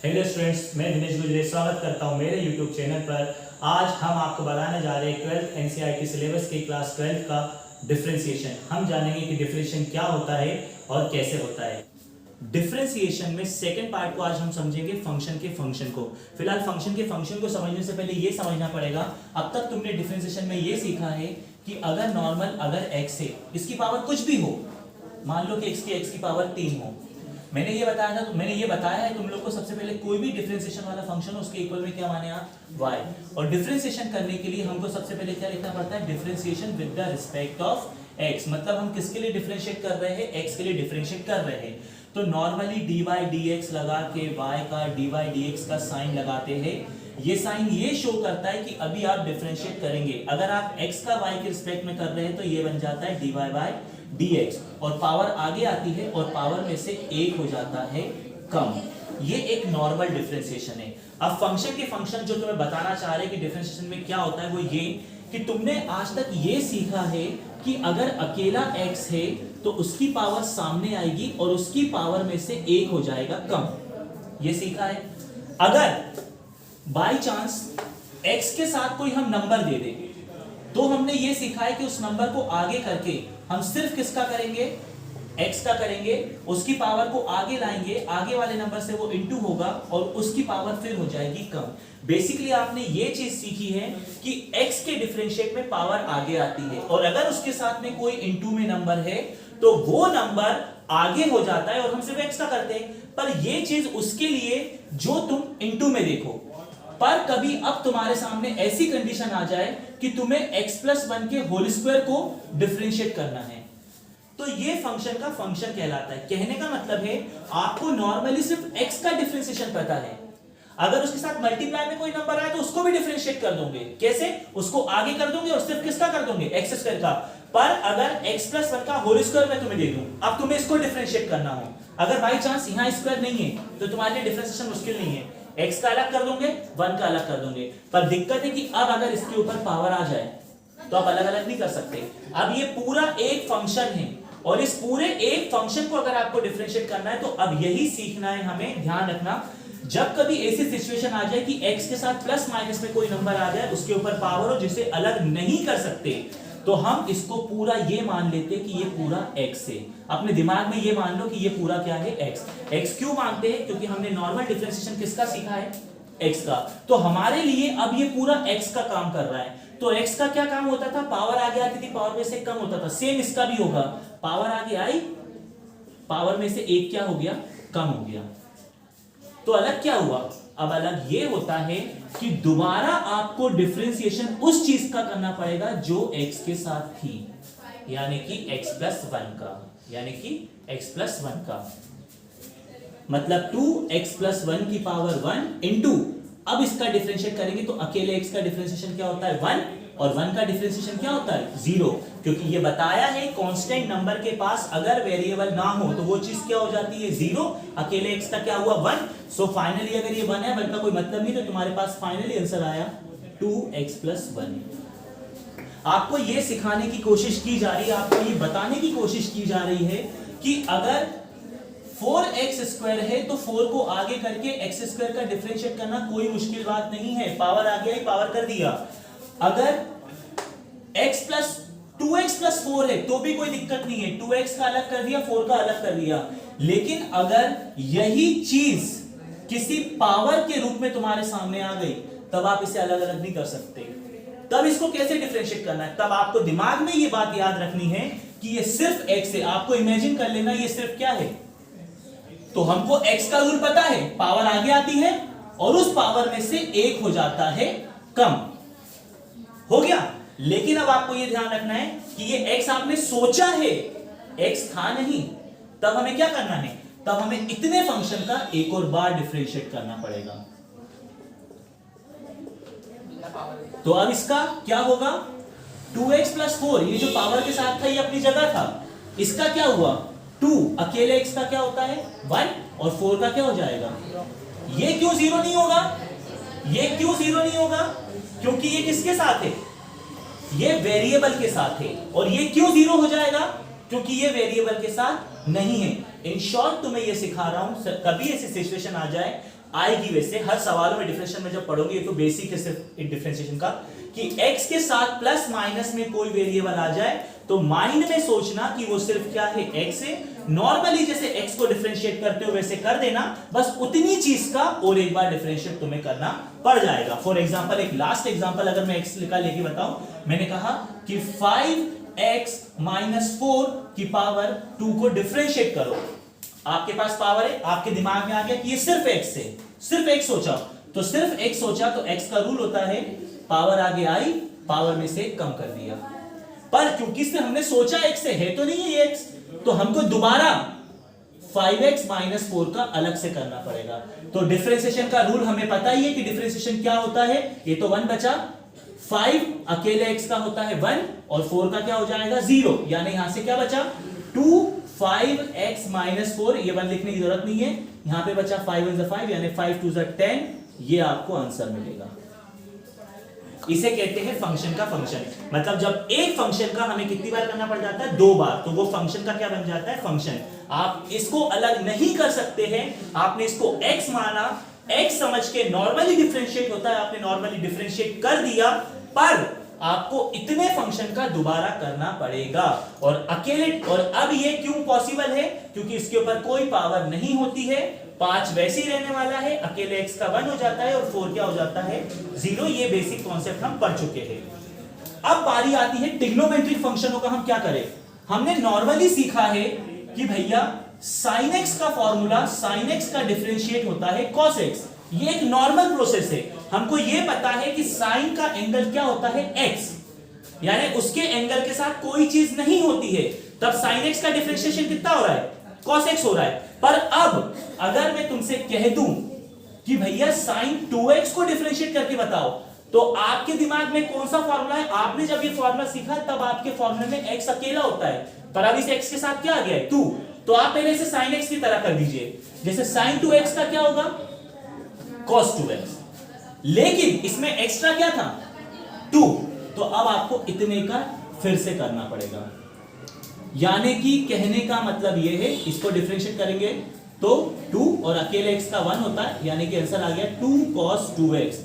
Hello students, मैं दिनेश गुजरे स्वागत करता हूं मेरे यूट्यूब चैनल पर। आज हम आपको बताने जा रहे हैं 12th एनसीईआरटी सिलेबस के क्लास 12 का डिफरेंशिएशन। हम जानेंगे कि डिफरेंशिएशन क्या होता है और कैसे होता है। डिफरेंशिएशन में सेकंड पार्ट को आज हम समझेंगे फंक्शन के फंक्शन को। फिलहाल फंक्शन के फंक्शन को समझने से पहले ये समझना पड़ेगा, अब तक तुमने डिफरेंशिएशन में ये सीखा है कि अगर नॉर्मल अगर x है, इसकी पावर कुछ भी हो, मान लो कि x की पावर 3 हो, मैंने ये बताया है तुम लोग को सबसे पहले कोई भी डिफरेंशिएशन वाला फंक्शन हो उसके इक्वल में क्या माने आप y। और डिफरेंशिएशन करने के लिए हमको सबसे पहले क्या लिखना पड़ता है, differentiation with the respect of x। मतलब हम किसके लिए डिफरेंशिएट कर रहे हैं, x के लिए डिफरेंशिएट कर रहे हैं। तो नॉर्मली dy dx लगा के y का dy dx का साइन लगाते हैं। ये साइन ये शो करता है कि अभी आप डिफरेंशिएट करेंगे। अगर आप x का y के रिस्पेक्ट में कर रहे हैं तो ये बन जाता है dy by dx, और पावर आगे आती है और पावर में से एक हो जाता है कम। ये एक नॉर्मल डिफरेंशिएशन है। अब फंक्शन के फंक्शन जो तुम्हें बताना चाह रहे हैं कि डिफरेंशिएशन में क्या होता है, वो ये कि तुमने आज तक ये सीखा है कि अगर अकेला x है तो उसकी पावर सामने आएगी और उसकी पावर में से एक हो जाएगा कम। ये सीखा है। अगर बाय चांस x के साथ कोई हम नंबर दे दें तो हमने ये सीखा है कि उस नंबर को आगे करके हम सिर्फ किसका करेंगे, x का करेंगे, उसकी पावर को आगे लाएंगे, आगे वाले नंबर से वो इनटू होगा और उसकी पावर फिर हो जाएगी कम। बेसिकली आपने ये चीज सीखी है कि x के डिफरेंशिएट में पावर आगे आती है और अगर उसके साथ में कोई इनटू में नंबर है तो वो नंबर आगे हो जाता है और हम सिर्फ x का करते हैं। पर ये चीज उसके लिए जो तुम इनटू में देखो, पर कभी अब तुम्हारे सामने ऐसी कंडीशन आ जाए कि तुम्हें x+1 के होल स्क्वायर को डिफरेंशिएट करना है, तो ये फंक्शन का फंक्शन कहलाता है। कहने का मतलब है आपको नॉर्मली सिर्फ x का डिफरेंशिएशन पता है, अगर उसके साथ मल्टीप्लाई में कोई नंबर आए तो उसको भी डिफरेंशिएट कर दोगे। कैसे? उसको आगे कर दोगे और सिर्फ किसका कर दोगे, x² का। पर अगर x+1 का होल स्क्वायर मैं तुम्हें दे दूं, अब तुम्हें इसको डिफरेंशिएट करना हो, अगर बाई चांस यहां स्क्वायर नहीं है तो तुम्हारे लिए डिफरेंशिएशन मुश्किल नहीं है, x का अलग कर दोगे, 1 का अलग कर दोगे। पर दिक्कत है कि अब अगर इसके ऊपर पावर आ जाए तो आप अलग अलग नहीं कर सकते। अब ये पूरा एक फंक्शन है और इस पूरे एक फंक्शन को अगर आपको डिफरेंशिएट करना है तो अब यही सीखना है हमें। ध्यान रखना, जब कभी ऐसी सिचुएशन आ जाए कि x के साथ प्लस माइनस में कोई नंबर आ जाए, उसके ऊपर पावर हो जिसे अलग नहीं कर सकते, तो हम इसको पूरा ये मान लेते कि ये पूरा x है। अपने दिमाग में ये मान लो कि ये पूरा क्या है, x क्यों मानते हैं, क्योंकि हमने नॉर्मल डिफरेंशिएशन किसका सीखा है, x का। तो हमारे लिए अब ये पूरा x का काम कर रहा है। तो x का क्या काम होता था, पावर आगे आती थी, पावर में से कम होता था। सेम इसका भी होगा, पावर आगे आई, पावर में से एक क्या हो गया, कम हो गया। तो अलग क्या हुआ, अब अलग ये होता है कि दोबारा आपको डिफरेंशिएशन उस चीज का करना पड़ेगा जो x के साथ थी, यानी कि x+1 का, यानी कि x+1 का। मतलब 2x+1 की पावर 1 इंटू, अब इसका डिफरेंशिएट करेंगे तो अकेले x का डिफरेंशिएशन क्या होता है, 1, और 1 का डिफरेंशिएशन क्या होता है, 0। क्योंकि ये बताया है कांस्टेंट नंबर के पास अगर वेरिएबल ना हो तो वो चीज क्या हो जाती है, 0। अकेले x का क्या हुआ, 1। सो फाइनली अगर ये 1 है, 1 का कोई मतलब नहीं, तो तुम्हारे पास फाइनली आंसर आया 2x+1। आपको ये सिखाने की कोशिश की जा रही है, आपको ये बताने की कोशिश की जा रही है कि अगर 4x² है तो 4 को आगे करके x² का डिफरेंशिएट करना कोई मुश्किल बात नहीं है। पावर आगे आई, पावर कर दिया। अगर 2x+4 है तो भी कोई दिक्कत नहीं है, 2x का अलग कर दिया, 4 का अलग कर दिया। लेकिन अगर यही चीज किसी पावर के रूप में तुम्हारे सामने आ गई तब आप इसे अलग अलग नहीं कर सकते। तब इसको कैसे डिफरेंशिएट करना है, तब आपको दिमाग में ये बात याद रखनी है कि ये सिर्फ x है। आपको इमेजिन कर लेना ये सिर्फ क्या है, तो हमको x का रूल पता है, पावर आगे आती है और उस पावर में से एक हो जाता है कम, हो गया। लेकिन अब आपको यह ध्यान रखना है कि ये x आपने सोचा है, x था नहीं। तब हमें क्या करना है, तब हमें इतने फंक्शन का एक और बार डिफरेंशिएट करना पड़ेगा। तो अब इसका क्या होगा, 2x+4, ये जो पावर के साथ था ये अपनी जगह था, इसका क्या हुआ 2, अकेले x का क्या होता है 1, और 4 का क्या हो जाएगा। ये क्यों 0 नहीं होगा, ये क्यों 0 नहीं होगा, क्योंकि ये किसके साथ है, ये वेरिएबल के साथ है। और ये क्यों 0 हो जाएगा, क्योंकि ये वेरिएबल के साथ नहीं है। इन शॉर्ट तुम्हें ये सिखा रहा हूं, कभी ऐसी सिचुएशन आ जाए आएगी। वैसे हर सवालों में डिफरेंशियल में जब पढ़ोगे, ये तो बेसिक है सिर्फ एक डिफरेंशिएशन का, कि x के साथ प्लस माइनस में कोई वेरिएबल आ जाए तो माइंड में सोचना कि वो सिर्फ क्या है, x है। नॉर्मली जैसे x को डिफरेंशिएट करते हो वैसे कर देना, बस उतनी चीज का और एक बार डिफरेंशिएट तुम्हें करना पड़ जाएगा। फॉर एग्जांपल, एक लास्ट एग्जांपल अगर मैं x लिखा लेके बताऊं, मैंने कहा कि 5x - 4 की पावर 2 को डिफरेंशिएट करो। आपके पास पावर है, आपके दिमाग में आ गया कि ये सिर्फ x है, सिर्फ x सोचा, तो सिर्फ x सोचा तो x का रूल होता है पावर आगे आई, पावर में से कम कर दिया। पर क्योंकि इसमें हमने सोचा x है तो नहीं है ये x, तो हमको दोबारा 5x - 4 का अलग से करना पड़ेगा। तो डिफरेंशिएशन का रूल हमें पता ही है कि डिफरेंशिएशन क्या होता है। ये तो 1 बचा, 5 अकेले x का होता है 1 और 4 का क्या हो जाएगा 0, यानी यहां से क्या बचा 2, 5x - 4, ये 1 लिखने की जरूरत नहीं है, यहां पे बचा 5 × 5 यानी 5 × 10, ये आपको आंसर मिलेगा। इसे कहते हैं फंक्शन का फंक्शन। मतलब जब एक फंक्शन का हमें कितनी बार करना पड़ जाता है, 2 बार, तो वो फंक्शन का क्या बन जाता है, फंक्शन। आप इसको अलग नहीं कर सकते हैं, आपने इसको x माना, x समझ के नॉर्मली डिफरेंशिएट होता है, आपने नॉर्मली डिफरेंशिएट कर दिया, पर आपको इतने फंक्शन का दोबारा करना पड़ेगा। और अकेले, और अब ये क्यों पॉसिबल है, क्योंकि इसके ऊपर कोई पावर नहीं होती है, 5 वैसे ही रहने वाला है, अकेले x का 1 हो जाता है और 4 क्या हो जाता है 0। ये बेसिक कॉन्सेप्ट हम पढ़ चुके हैं। अब बारी आती है ट्रिग्नोमेट्रिक फंक्शनों का हम क्या करें। हमने नॉर्मली सीखा है कि भैया sin x का फॉर्मूला, sin x का डिफरेंशिएट होता है cos x, ये एक नॉर्मल प्रोसेस है। हमको ये पता है कि साइन का एंगल क्या होता है x, यानी उसके एंगल के साथ कोई चीज नहीं होती है, तब sin x का डिफरेंशिएशन कितना हो रहा है, cos x हो रहा है। पर अब अगर मैं तुमसे कह दूं कि भैया sin 2x को डिफरेंशिएट करके बताओ, तो आपके दिमाग में कौन सा फॉर्मूला है। आपने जब ये फॉर्मूला सीखा तब आपके फॉर्मूले में x अकेला होता है, पर अब इस x के साथ क्या आ गया है 2, तो आप पहले इसे sin x की तरह कर दीजिए। जैसे sin 2x का क्या होगा cos 2x, लेकिन इसमें एक्स्ट्रा क्या था 2, तो अब आपको इतने का फिर से करना पड़ेगा। यानी कि कहने का मतलब यह है, इसको डिफरेंशिएट करेंगे तो 2 और अकेले x का 1 होता है, यानी कि आंसर आ गया 2 cos 2x।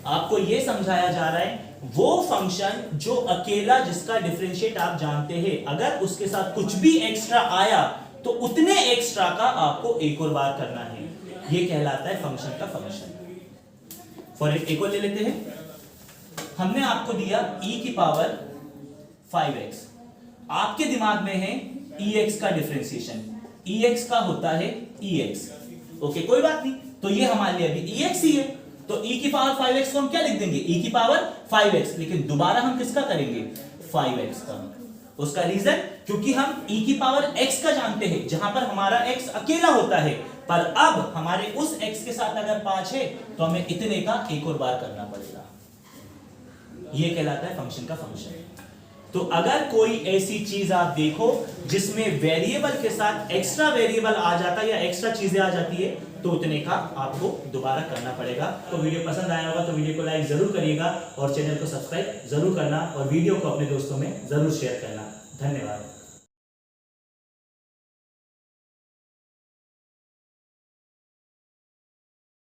आपको यह समझाया जा रहा है वो फंक्शन जो अकेला, जिसका डिफरेंशिएट आप जानते हैं, अगर उसके साथ कुछ भी एक्स्ट्रा आया तो उतने एक्स्ट्रा का आपको एक और बार करना है, यह कहलाता है फंक्शन का फंक्शन। फॉर एक और ले लेते हैं। हमने आपको दिया e की पावर 5x, आपके दिमाग में है ex का डिफरेंशिएशन, ex का होता है ex, ओके कोई बात नहीं, तो ये हमारे लिए अभी ex ही है, तो e की पावर 5x को हम क्या लिख देंगे, e की पावर 5x, लेकिन दोबारा हम किसका करेंगे 5x का। उसका रीजन, क्योंकि हम e की पावर x का जानते हैं, जहां पर हमारा x अकेला होता है, पर अब हमारे उस x के साथ अगर 5 है तो हमें इतने का एक और बार करना पड़ेगा। यह कहलाता है फंक्शन का फंक्शन। तो अगर कोई ऐसी चीज आप देखो जिसमें वेरिएबल के साथ एक्स्ट्रा वेरिएबल आ जाता है या एक्स्ट्रा चीजें आ जाती है, तो उतने का आपको दोबारा करना पड़ेगा। तो वीडियो पसंद आया होगा तो वीडियो को लाइक जरूर करिएगा और चैनल को सब्सक्राइब जरूर करना और वीडियो को अपने दोस्तों में जरूर शेयर करना। धन्यवाद।